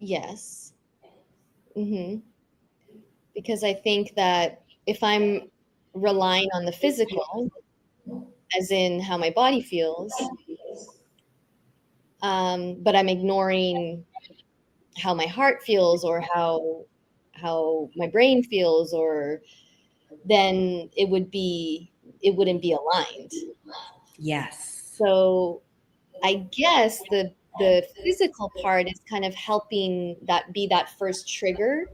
Yes. Hmm. Because I think that if I'm relying on the physical, as in how my body feels, but I'm ignoring how my heart feels or how my brain feels, or then it wouldn't be aligned. Yes. So I guess the physical part is kind of helping that be that first trigger,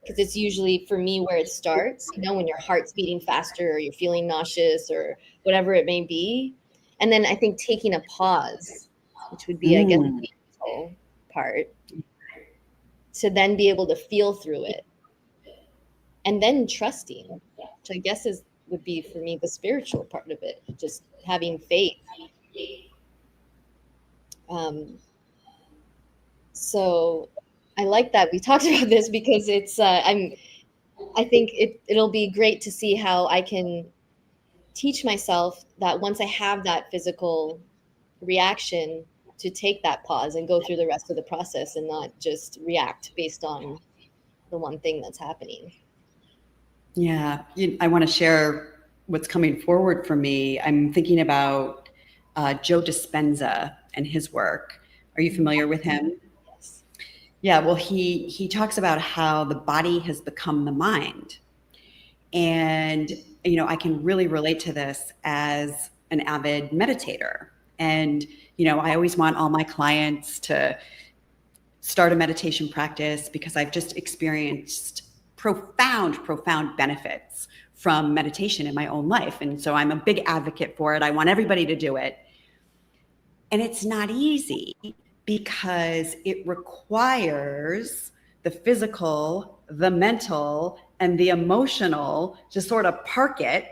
because it's usually for me where it starts, when your heart's beating faster or you're feeling nauseous or whatever it may be. And then I think taking a pause, which would be, I guess, Mm. the mental part, to then be able to feel through it, and then trusting, which I guess is would be for me the spiritual part of it, just having faith. Um, so I like that we talked about this, because I think it'll be great to see how I can teach myself that once I have that physical reaction, to take that pause and go through the rest of the process and not just react based on the one thing that's happening. Yeah, I want to share what's coming forward for me. I'm thinking about Joe Dispenza and his work. Are you Mhm. familiar with him? Yes. Yeah, well, he talks about how the body has become the mind. And, I can really relate to this as an avid meditator. And, I always want all my clients to start a meditation practice because I've just experienced profound benefits from meditation in my own life. And so I'm a big advocate for it. I want everybody to do it. And it's not easy because it requires the physical, the mental, and the emotional to sort of park it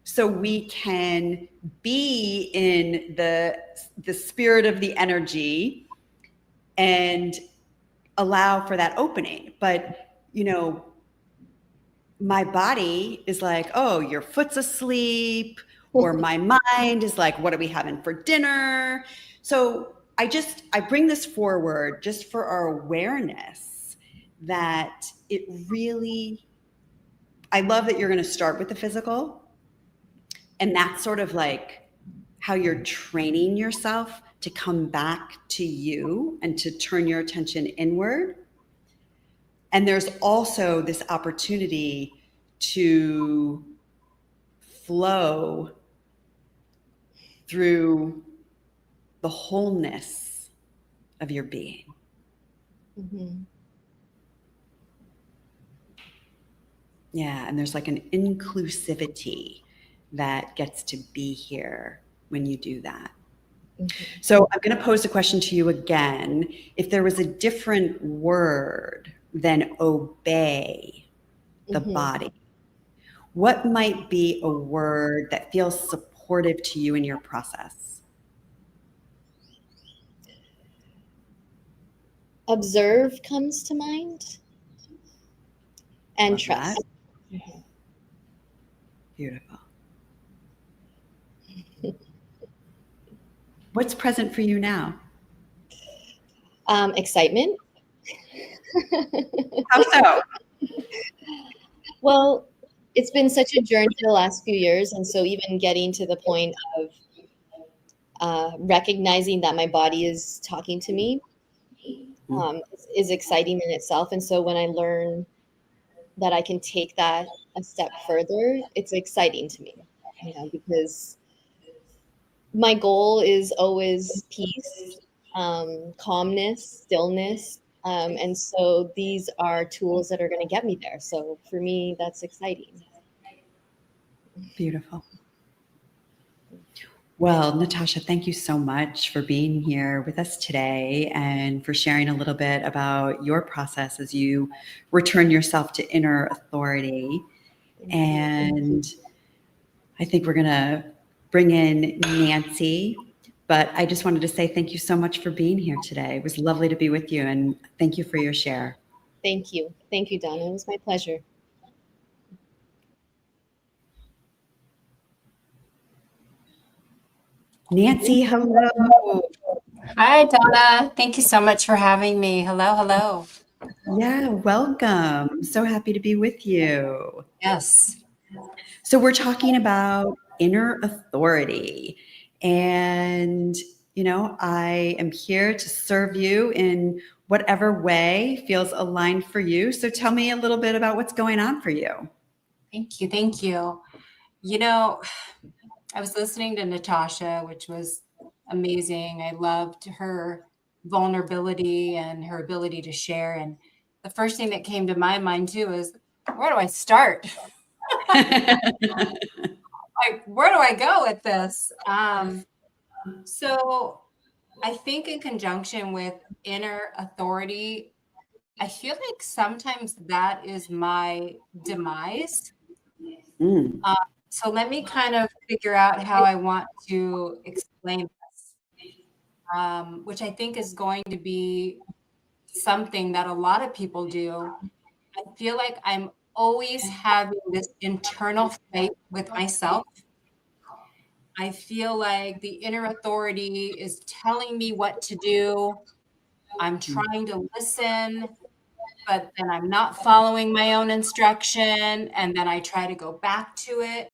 so we can be in the spirit of the energy and allow for that opening. But, my body is like, oh, your foot's asleep, or my mind is like, what are we having for dinner? So I bring this forward just for our awareness that it really, I love that you're going to start with the physical. And that's sort of like how you're training yourself to come back to you and to turn your attention inward. And there's also this opportunity to flow through the wholeness of your being. Hmm. Yeah, and there's like an inclusivity that gets to be here when you do that. Hmm. So I'm going to pose a question to you again. If there was a different word than obey the Hmm. body, what might be a word that feels supportive to you in your process? Observe comes to mind, and Love that. trust. Mhm. Beautiful. What's present for you now? Excitement. How so? Well, it's been such a journey the last few years, and so even getting to the point of recognizing that my body is talking to me, is exciting in itself. And so when I learn that I can take that a step further, it's exciting to me, because my goal is always peace, calmness, stillness. And so these are tools that are going to get me there. So for me, that's exciting. Beautiful. Well, Natasha, thank you so much for being here with us today and for sharing a little bit about your process as you return yourself to inner authority. Thank you. And I think we're going to bring in Nancy, but I just wanted to say thank you so much for being here today. It was lovely to be with you, and thank you for your share. Thank you. Thank you, Donna. It was my pleasure. Nancy, hello. Hi, Donna. Thank you so much for having me. Hello, hello. Yeah, welcome. So happy to be with you. Yes. So, we're talking about inner authority. And, I am here to serve you in whatever way feels aligned for you. So, tell me a little bit about what's going on for you. Thank you. Thank you. You know, I was listening to Natasha, which was amazing. I loved her vulnerability and her ability to share. And the first thing that came to my mind, too, is where do I start? Like, where do I go with this? So I think in conjunction with inner authority, I feel like sometimes that is my demise. Mm, Uh, so let me kind of figure out how I want to explain this, which I think is going to be something that a lot of people do. I feel like I'm always having this internal fight with myself. I feel like the inner authority is telling me what to do. I'm trying to listen, but then I'm not following my own instruction, and then I try to go back to it.